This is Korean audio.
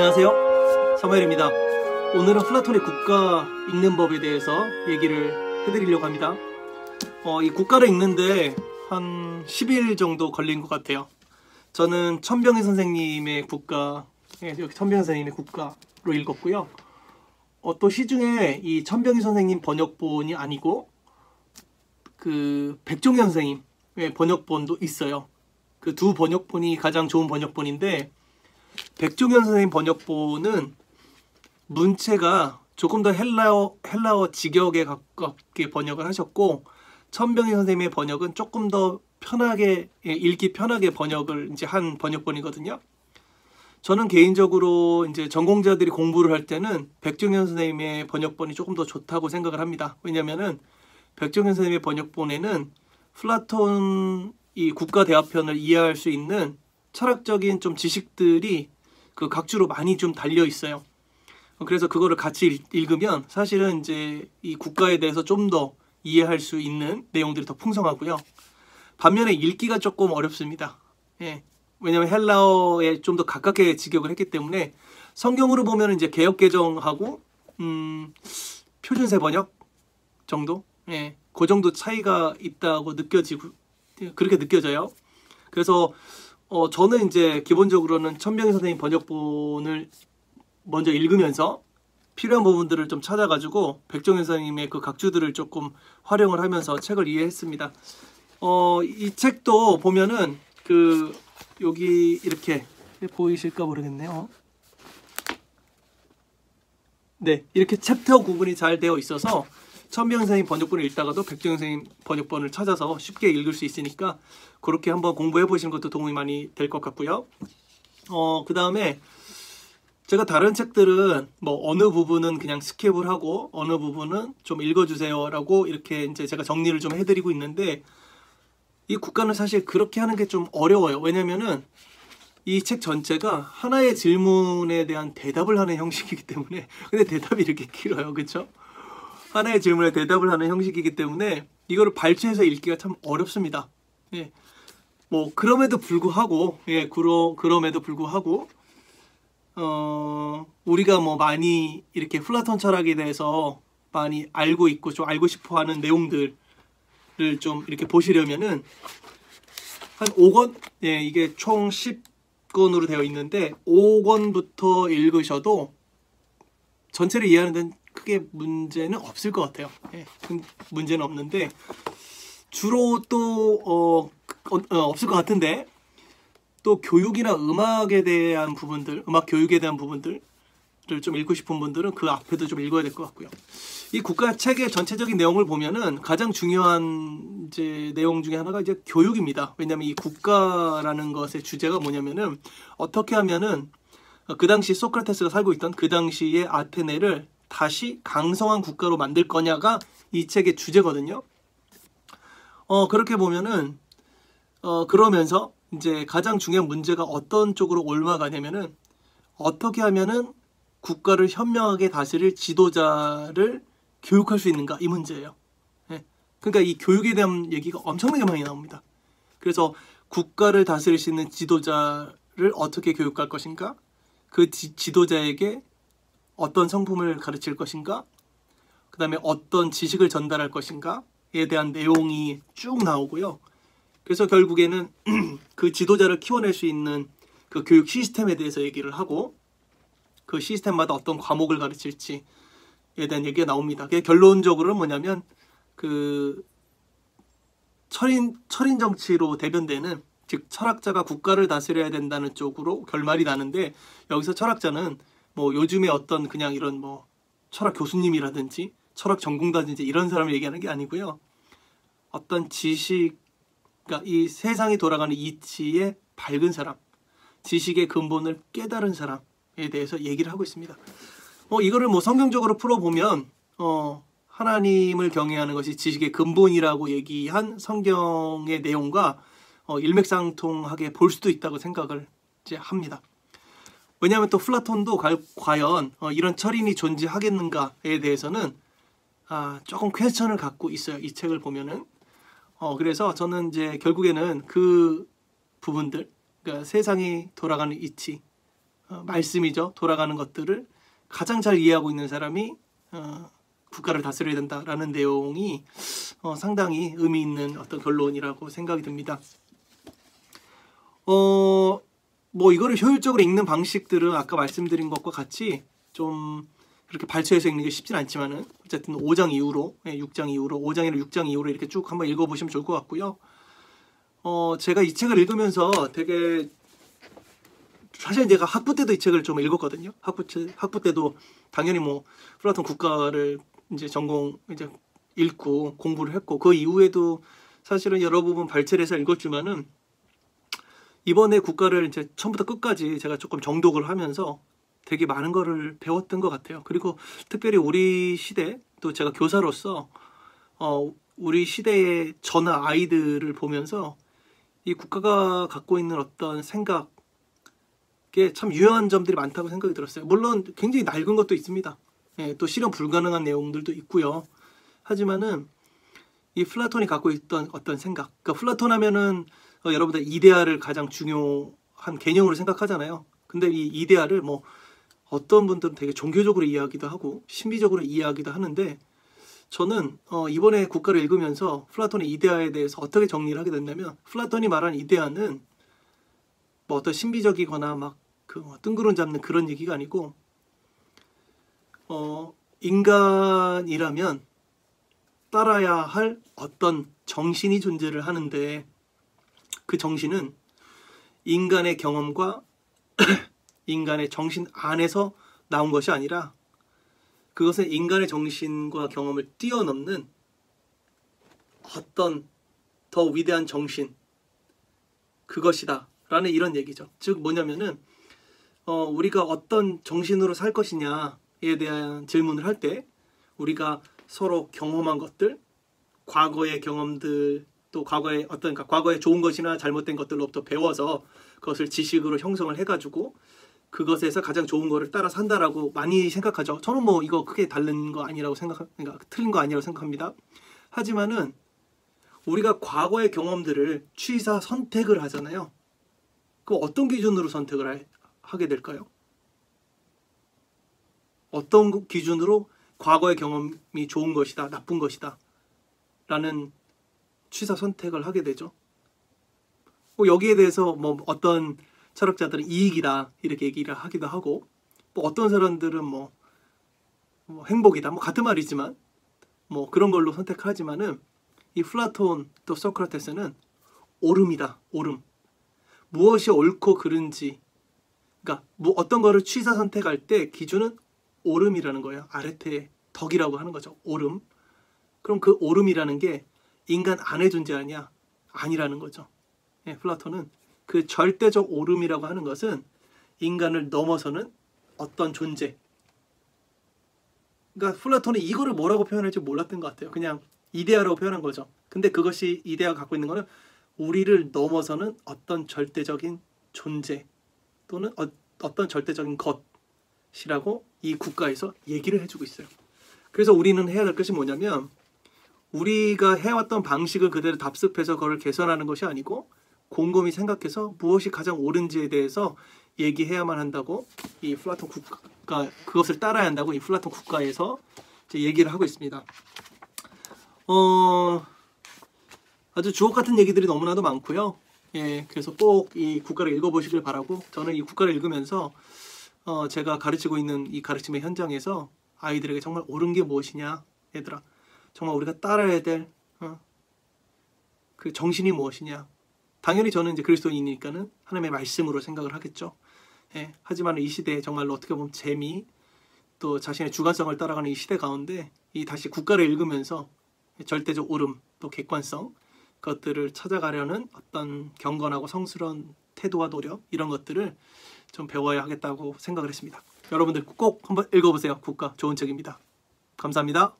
안녕하세요, 사무엘입니다. 오늘은 플라톤의 국가 읽는 법에 대해서 얘기를 해드리려고 합니다. 이 국가를 읽는데 한 10일 정도 걸린 것 같아요. 저는 천병희 선생님의 국가, 여기 천병희 선생님의 국가로 읽었고요. 또 시중에 이 천병희 선생님 번역본이 아니고 그 백종현 선생님의 번역본도 있어요. 그 두 번역본이 가장 좋은 번역본인데, 백종현 선생님 번역본은 문체가 조금 더 헬라어 직역에 가깝게 번역을 하셨고, 천병희 선생님의 번역은 조금 더 편하게, 읽기 편하게 번역을 이제 한 번역본이거든요. 저는 개인적으로 이제 전공자들이 공부를 할 때는 백종현 선생님의 번역본이 조금 더 좋다고 생각을 합니다. 왜냐면은 백종현 선생님의 번역본에는 플라톤 이 국가대화편을 이해할 수 있는 철학적인 좀 지식들이 그 각주로 많이 좀 달려 있어요. 그래서 그거를 같이 읽으면 사실은 이제 이 국가에 대해서 좀 더 이해할 수 있는 내용들이 더 풍성하고요. 반면에 읽기가 조금 어렵습니다. 왜냐하면 헬라어에 좀 더 가깝게 직역을 했기 때문에, 성경으로 보면 이제 개역개정하고 표준세 번역 정도, 그 정도 차이가 있다고 그렇게 느껴져요. 그래서 저는 이제 기본적으로는 천병희 선생님 번역본을 먼저 읽으면서 필요한 부분들을 좀 찾아가지고 백종현 선생님의 그 각주들을 조금 활용을 하면서 책을 이해했습니다. 이 책도 보면은 여기 이렇게 보이실까 모르겠네요. 네, 이렇게 챕터 구분이 잘 되어 있어서 천병희 선생님 번역본을 읽다가도 백종현 선생님 번역본을 찾아서 쉽게 읽을 수 있으니까 그렇게 한번 공부해 보시는 것도 도움이 많이 될 것 같고요. 그 다음에 제가 다른 책들은 뭐 어느 부분은 그냥 스킵을 하고 어느 부분은 좀 읽어주세요 라고 이렇게 이제 제가 정리를 좀 해드리고 있는데, 이 국가는 사실 그렇게 하는 게 좀 어려워요. 왜냐면은 이 책 전체가 하나의 질문에 대한 대답을 하는 형식이기 때문에, 근데 대답이 이렇게 길어요. 그렇죠? 하나의 질문에 대답을 하는 형식이기 때문에 이거를 발췌해서 읽기가 참 어렵습니다. 뭐 그럼에도 불구하고, 그럼에도 불구하고 우리가 뭐 많이 이렇게 플라톤 철학에 대해서 많이 알고 있고 좀 알고 싶어하는 내용들을 좀 이렇게 보시려면은 한 5권, 이게 총 10권으로 되어 있는데 5권부터 읽으셔도 전체를 이해하는 데는 크게 문제는 없을 것 같아요. 문제는 없는데, 주로 또 없을 것 같은데, 또 교육이나 음악에 대한 부분들, 음악 교육에 대한 부분들을 좀 읽고 싶은 분들은 그 앞에도 좀 읽어야 될 것 같고요. 이 국가 책의 전체적인 내용을 보면은 가장 중요한 이제 내용 중에 하나가 이제 교육입니다. 왜냐하면 이 국가라는 것의 주제가 뭐냐면은, 어떻게 하면은 그 당시 소크라테스가 살고 있던 그 당시의 아테네를 다시 강성한 국가로 만들 거냐가 이 책의 주제거든요. 그렇게 보면은 그러면서 이제 가장 중요한 문제가 어떤 쪽으로 옮아가냐면은, 어떻게 하면은 국가를 현명하게 다스릴 지도자를 교육할 수 있는가, 이 문제예요. 그러니까 이 교육에 대한 얘기가 엄청나게 많이 나옵니다. 그래서 국가를 다스릴 수 있는 지도자를 어떻게 교육할 것인가, 그 지도자에게 어떤 성품을 가르칠 것인가, 그 다음에 어떤 지식을 전달할 것인가에 대한 내용이 쭉 나오고요. 그래서 결국에는 그 지도자를 키워낼 수 있는 그 교육 시스템에 대해서 얘기를 하고, 그 시스템마다 어떤 과목을 가르칠지에 대한 얘기가 나옵니다. 그게 결론적으로는 뭐냐면, 그 철인 정치로 대변되는, 즉 철학자가 국가를 다스려야 된다는 쪽으로 결말이 나는데, 여기서 철학자는 뭐 요즘에 어떤 그냥 이런 뭐 철학 교수님이라든지 철학 전공자든지 이런 사람을 얘기하는 게 아니고요. 어떤 그러니까 이 세상이 돌아가는 이치의 밝은 사람, 지식의 근본을 깨달은 사람에 대해서 얘기를 하고 있습니다. 이거를 뭐 성경적으로 풀어보면 하나님을 경외하는 것이 지식의 근본이라고 얘기한 성경의 내용과 일맥상통하게 볼 수도 있다고 생각을 이제 합니다. 왜냐하면 또 플라톤도 과연 이런 철인이 존재하겠는가에 대해서는 조금 퀘스천을 갖고 있어요. 이 책을 보면은. 그래서 저는 이제 결국에는 그 부분들, 그러니까 세상이 돌아가는 이치, 말씀이죠. 돌아가는 것들을 가장 잘 이해하고 있는 사람이 국가를 다스려야 된다라는 내용이 상당히 의미 있는 어떤 결론이라고 생각이 듭니다. 뭐 이거를 효율적으로 읽는 방식들은 아까 말씀드린 것과 같이 좀 그렇게 발췌해서 읽는 게 쉽진 않지만은 어쨌든 5장 이후로 6장 이후로 5장이나 6장 이후로 이렇게 쭉 한번 읽어보시면 좋을 것 같고요. 제가 이 책을 읽으면서 되게 사실 제가 학부 때도 이 책을 좀 읽었거든요. 학부 때도 당연히 뭐 플라톤 국가를 이제 전공 이제 읽고 공부를 했고 그 이후에도 사실은 여러 부분 발췌를 해서 읽었지만은 이번에 국가를 이제 처음부터 끝까지 제가 조금 정독을 하면서 되게 많은 거를 배웠던 것 같아요. 그리고 특별히 우리 시대 또 제가 교사로서 우리 시대의 저나 아이들을 보면서 이 국가가 갖고 있는 어떤 생각에 참 유효한 점들이 많다고 생각이 들었어요. 물론 굉장히 낡은 것도 있습니다. 또 실현 불가능한 내용들도 있고요. 하지만은 이 플라톤이 갖고 있던 어떤 생각, 그러니까 플라톤 하면은 여러분들 이데아를 가장 중요한 개념으로 생각하잖아요. 근데 이 이데아를 뭐 어떤 분들은 되게 종교적으로 이해하기도 하고 신비적으로 이해하기도 하는데 저는 이번에 국가를 읽으면서 플라톤의 이데아에 대해서 어떻게 정리를 하게 됐냐면 플라톤이 말한 이데아는 뭐 어떤 신비적이거나 막 그 뜬구름 잡는 그런 얘기가 아니고 인간이라면 따라야 할 어떤 정신이 존재를 하는데 그 정신은 인간의 경험과 인간의 정신 안에서 나온 것이 아니라 그것은 인간의 정신과 경험을 뛰어넘는 어떤 더 위대한 정신 그것이다 라는 이런 얘기죠. 즉 뭐냐면은 우리가 어떤 정신으로 살 것이냐에 대한 질문을 할 때 우리가 서로 경험한 것들 과거의 경험들 또 과거의 어떤 과거의 좋은 것이나 잘못된 것들로부터 배워서 그것을 지식으로 형성을 해가지고 그것에서 가장 좋은 거를 따라 산다라고 많이 생각하죠. 저는 뭐 이거 크게 다른 거 아니라고 생각합니다. 틀린 거 아니라고 생각합니다. 하지만은 우리가 과거의 경험들을 취사 선택을 하잖아요. 그럼 어떤 기준으로 선택을 하게 될까요? 어떤 기준으로 과거의 경험이 좋은 것이다, 나쁜 것이다 라는 취사 선택을 하게 되죠. 여기에 대해서 뭐 어떤 철학자들은 이익이다 이렇게 얘기를 하기도 하고 뭐 어떤 사람들은 뭐 행복이다 뭐 같은 말이지만 뭐 그런 걸로 선택하지만은 이 플라톤 또 소크라테스는 옳음이다. 옳음. 무엇이 옳고 그른지 그러니까 뭐 어떤 거를 취사 선택할 때 기준은 옳음이라는 거예요. 아레테 덕이라고 하는 거죠. 옳음. 그럼 그 옳음이라는 게 인간 안에 존재하냐? 아니라는 거죠. 플라톤은 그 절대적 옳음이라고 하는 것은 인간을 넘어서는 어떤 존재. 그러니까 플라톤은 이거를 뭐라고 표현할지 몰랐던 것 같아요. 그냥 이데아라고 표현한 거죠. 근데 그것이 이데아가 갖고 있는 거는 우리를 넘어서는 어떤 절대적인 존재 또는 어떤 절대적인 것이라고 이 국가에서 얘기를 해주고 있어요. 그래서 우리는 해야 될 것이 뭐냐면 우리가 해왔던 방식을 그대로 답습해서 그걸 개선하는 것이 아니고 곰곰이 생각해서 무엇이 가장 옳은지에 대해서 얘기해야만 한다고 이 플라톤 국가 그것을 따라야 한다고 이 플라톤 국가에서 이제 얘기를 하고 있습니다. 아주 주옥 같은 얘기들이 너무나도 많고요. 그래서 꼭 이 국가를 읽어보시길 바라고 저는 이 국가를 읽으면서 제가 가르치고 있는 이 가르침의 현장에서 아이들에게 정말 옳은 게 무엇이냐 얘들아 정말 우리가 따라야 될 그 정신이 무엇이냐 당연히 저는 이제 그리스도인이니까는 하나님의 말씀으로 생각을 하겠죠. 하지만 이 시대에 정말로 어떻게 보면 재미 또 자신의 주관성을 따라가는 이 시대 가운데 이 다시 국가를 읽으면서 절대적 옳음 또 객관성 그것들을 찾아가려는 어떤 경건하고 성스러운 태도와 노력 이런 것들을 좀 배워야 하겠다고 생각을 했습니다. 여러분들 꼭 한번 읽어보세요. 국가 좋은 책입니다. 감사합니다.